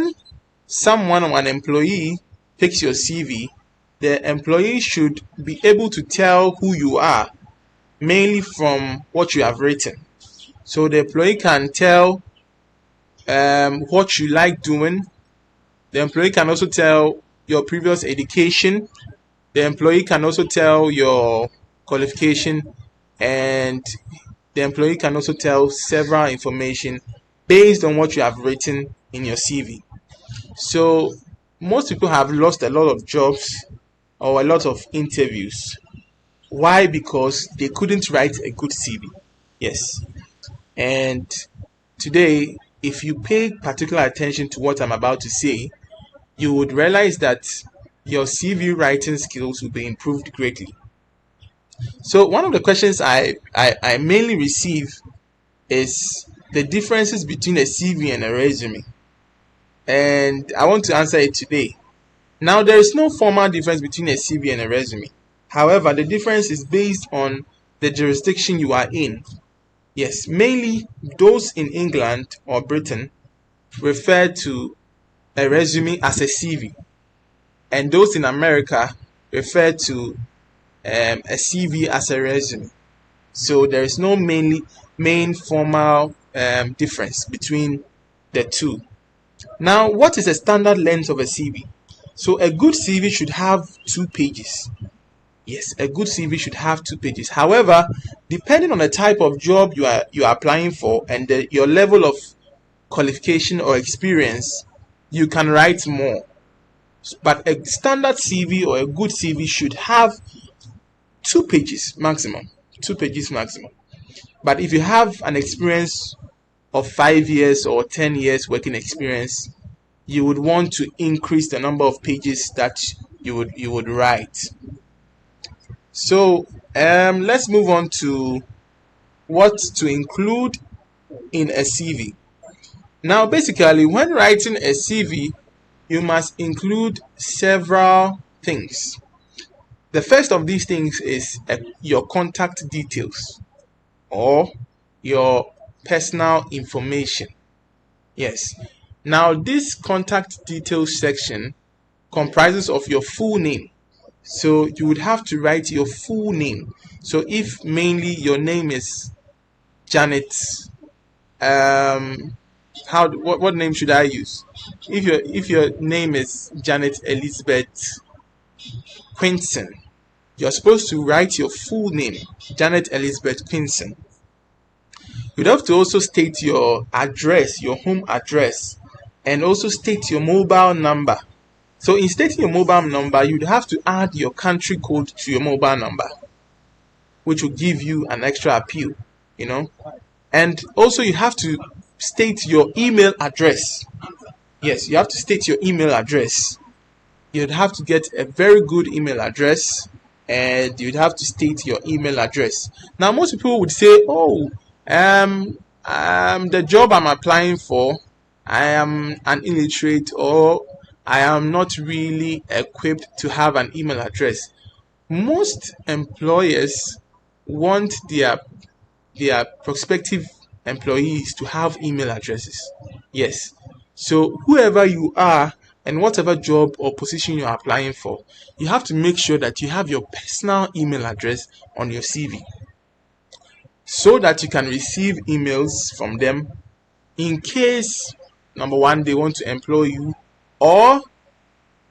when someone or an employee picks your CV, the employee should be able to tell who you are, mainly from what you have written. So the employee can tell what you like doing. The employee can also tell your previous education. The employee can also tell your qualification, and the employee can also tell several information based on what you have written in your CV. So most people have lost a lot of jobs or a lot of interviews. Why? Because they couldn't write a good CV. Yes. And today, if you pay particular attention to what I'm about to say, you would realize that your CV writing skills will be improved greatly. So one of the questions I mainly receive is the differences between a CV and a resume. And I want to answer it today. Now, there is no formal difference between a CV and a resume. However, the difference is based on the jurisdiction you are in. Yes, mainly those in England or Britain refer to a resume as a CV, and those in America refer to a CV as a resume. So there is no main formal difference between the two. Now, what is the standard length of a CV? So a good CV should have 2 pages. Yes, a good CV should have 2 pages. However, depending on the type of job you are applying for and your level of qualification or experience, you can write more. But a standard CV or a good CV should have 2 pages maximum. 2 pages maximum. But if you have an experience of 5 years or 10 years working experience, you would want to increase the number of pages that you would write. So let's move on to what to include in a CV. Now, basically, when writing a CV, you must include several things. The first of these things is your contact details or your personal information. Yes. Now, this contact details section comprises of your full name. So you would have to write your full name. So if mainly your name is Janet, what name should I use? If your name is Janet Elizabeth Quinson, you're supposed to write your full name, Janet Elizabeth Quinson. You'd have to also state your address, your home address, and also state your mobile number. So in stating your mobile number, you'd have to add your country code to your mobile number, which will give you an extra appeal, And also you have to state your email address. Yes, you have to state your email address. You'd have to get a very good email address, and you'd have to state your email address. Now, most people would say, the job I'm applying for, I am an illiterate, or I am not really equipped to have an email address. Most employers want their prospective employees to have email addresses. Yes. So whoever you are and whatever job or position you are applying for, you have to make sure that you have your personal email address on your CV, so that you can receive emails from them in case, number one, they want to employ you, or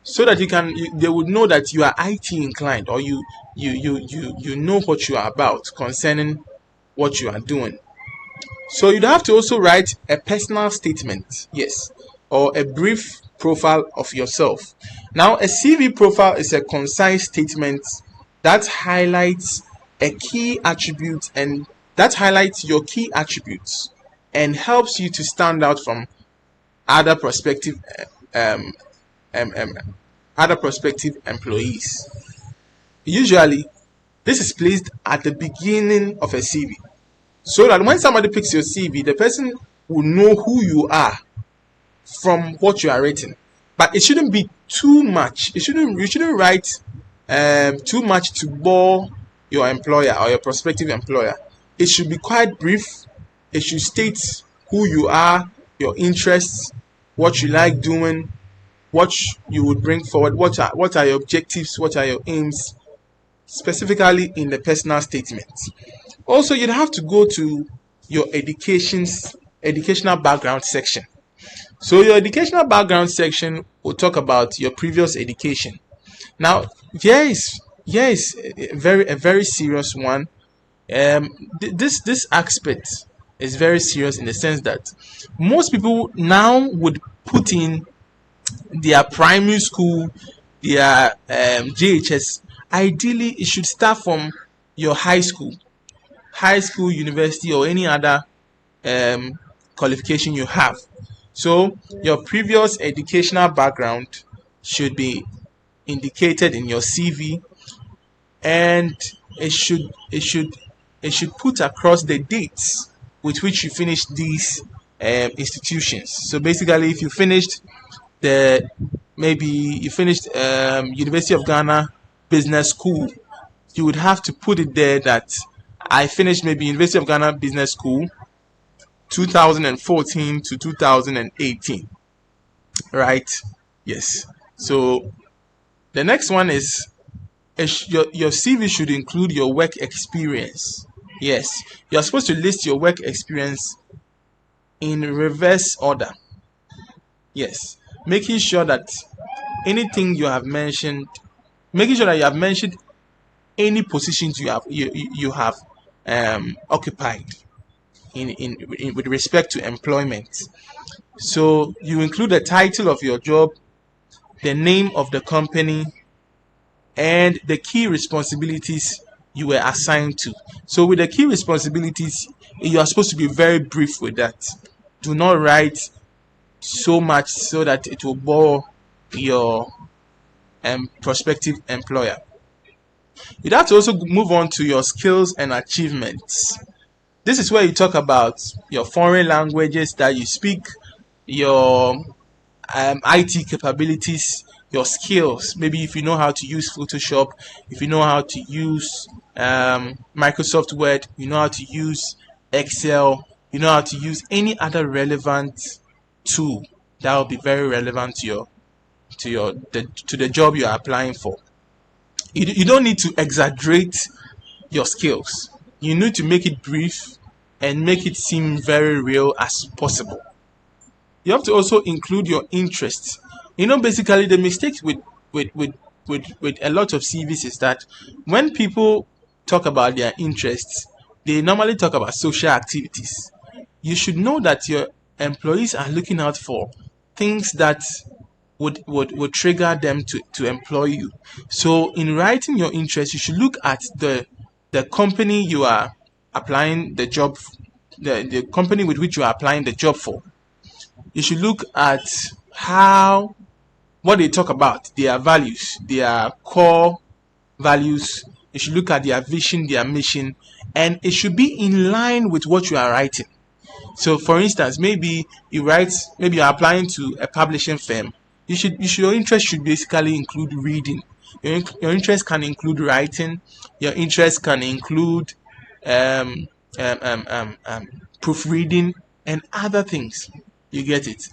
so that they would know that you are IT inclined, or you know what you are about concerning what you are doing. So you'd have to also write a personal statement, yes, or a brief profile of yourself. Now, a CV profile is a concise statement that highlights a key attribute, and that highlights your key attributes and helps you to stand out from other prospective employees. Usually, this is placed at the beginning of a CV, so that when somebody picks your CV, the person will know who you are from what you are writing. But it shouldn't be too much. You shouldn't write too much to bore your employer or your prospective employer. It should be quite brief. It should state who you are, your interests, what you like doing, what you would bring forward, what are your objectives, what are your aims, specifically in the personal statement. Also, you'd have to go to your educational background section. So your educational background section will talk about your previous education. Now, here is a very serious one. This aspect is very serious in the sense that most people now would put in their primary school, their JHS. Ideally, it should start from your high school, university, or any other qualification you have. So your previous educational background should be indicated in your CV, and it should put across the dates with which you finished these institutions. So basically, if you finished maybe you finished University of Ghana Business School, you would have to put it there that I finished maybe University of Ghana Business School 2014 to 2018, right? Yes. So the next one is your CV should include your work experience. Yes, you're supposed to list your work experience in reverse order. Yes, making sure that anything you have mentioned, making sure that you have mentioned any positions you have occupied in with respect to employment. So you include the title of your job, the name of the company, and the key responsibilities you were assigned to. So with the key responsibilities, you are supposed to be very brief with that. Do not write so much so that it will bore your prospective employer. You'd have to also move on to your skills and achievements. This is where you talk about your foreign languages that you speak, your IT capabilities, your skills. Maybe if you know how to use Photoshop, if you know how to use Microsoft Word, you know how to use Excel, you know how to use any other relevant tool that will be very relevant to the job you are applying for. You don't need to exaggerate your skills. You need to make it brief and make it seem very real as possible. You have to also include your interests. Basically the mistake with a lot of CVs is that when people talk about their interests, they normally talk about social activities. You should know that your employees are looking out for things that would trigger them to employ you. So in writing your interests, you should look at the company you are applying the job, the company with which you are applying the job for. You should look at what they talk about, their values, their core values. You should look at their vision, their mission, and it should be in line with what you are writing. So for instance, maybe you're applying to a publishing firm. Your interest should basically include reading. Your interest can include writing. Your interest can include proofreading and other things. You get it?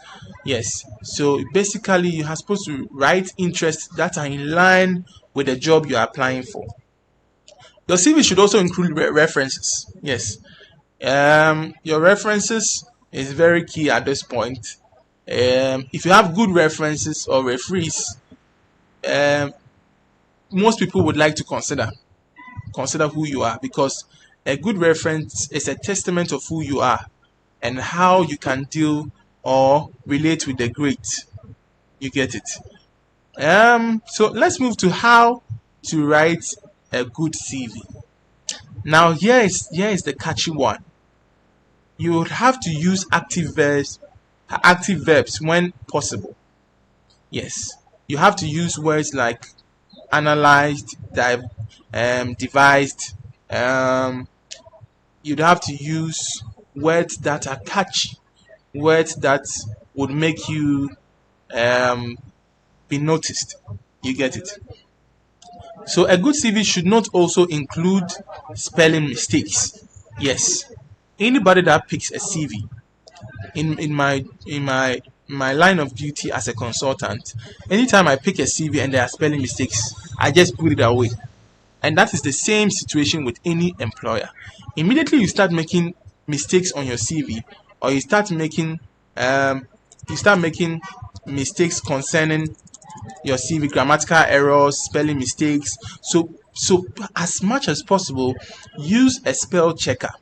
Yes. So basically, you are supposed to write interests that are in line with the job you are applying for. Your CV should also include references. Yes. Your references is very key at this point. If you have good references or referees, most people would like to consider who you are, because a good reference is a testament of who you are and how you can deal or relate with the great. You get it? So let's move to how to write a good CV. Now here is the catchy one. You would have to use active verbs when possible. Yes, you have to use words like analyzed, devised. You'd have to use words that are catchy, words that would make you be noticed. You get it? So a good CV should not also include spelling mistakes. Yes, anybody that picks a CV, in my my line of duty as a consultant, anytime I pick a CV and there are spelling mistakes, I just put it away. And that is the same situation with any employer. Immediately you start making mistakes on your CV, or um, you start making mistakes concerning your CV, grammatical errors, spelling mistakes. So as much as possible, use a spell checker.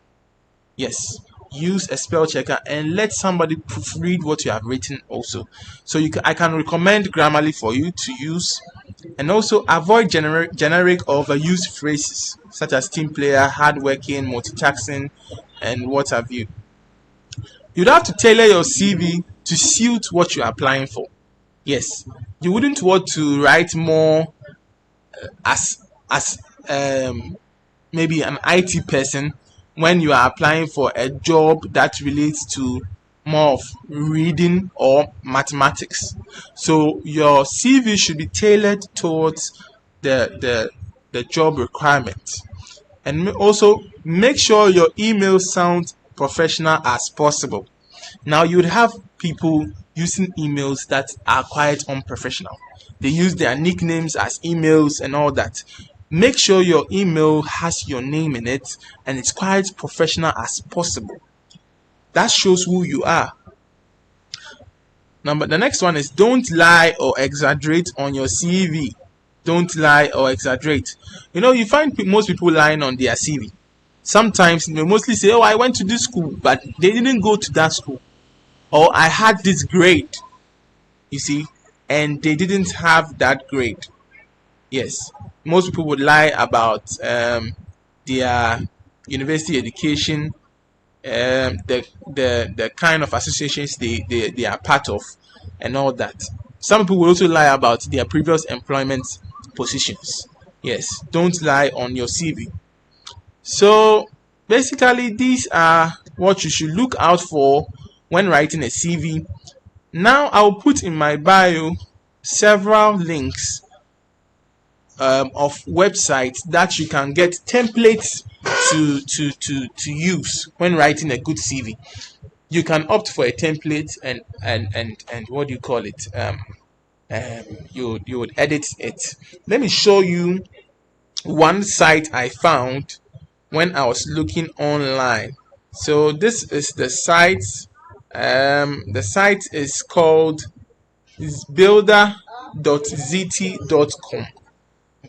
Yes, use a spell checker and let somebody proofread what you have written also. So I can recommend Grammarly for you to use, and also avoid generic or overused phrases such as team player, hardworking, multitasking, and what have you. You'd have to tailor your CV to suit what you're applying for. Yes, you wouldn't want to write more as maybe an IT person when you are applying for a job that relates to more of reading or mathematics. So your CV should be tailored towards the job requirement. And also make sure your email sounds professional as possible. Now you would have people using emails that are quite unprofessional. They use their nicknames as emails and all that. Make sure your email has your name in it and it's quite professional as possible. That shows who you are. Number the next one is don't lie or exaggerate on your CV. Don't lie or exaggerate. You find most people lying on their CV. Sometimes they mostly say, "Oh, I went to this school," but they didn't go to that school. Or I had this grade, you see, and they didn't have that grade. Yes, most people would lie about their university education, the kind of associations they are part of, and all that. Some people will also lie about their previous employment positions. Yes, don't lie on your CV. So basically, these are what you should look out for when writing a CV. Now I'll put in my bio several links of websites that you can get templates to use when writing a good CV. You can opt for a template and what do you call it? You would edit it. Let me show you one site I found when I was looking online. So this is the site. The site is called builder.zt.com.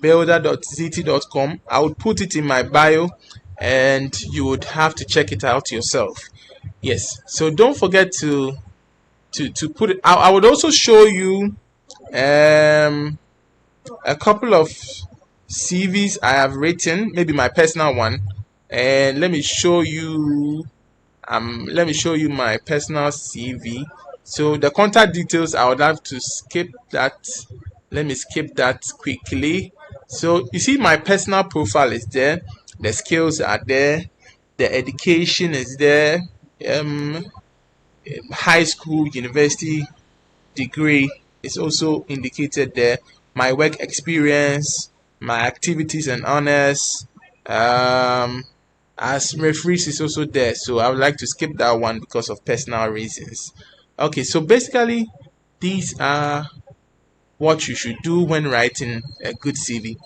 builder.zt.com. I would put it in my bio and you would have to check it out yourself. Yes, so don't forget to put it. I would also show you a couple of CVs I have written, maybe my personal one, and let me show you my personal CV. So the contact details, I would have to skip that. Let me skip that quickly. So you see my personal profile is there, the skills are there, the education is there, high school, university degree is also indicated there, my work experience, my activities and honors, as referees is also there, so I would like to skip that one because of personal reasons. Okay, so basically these are what you should do when writing a good CV.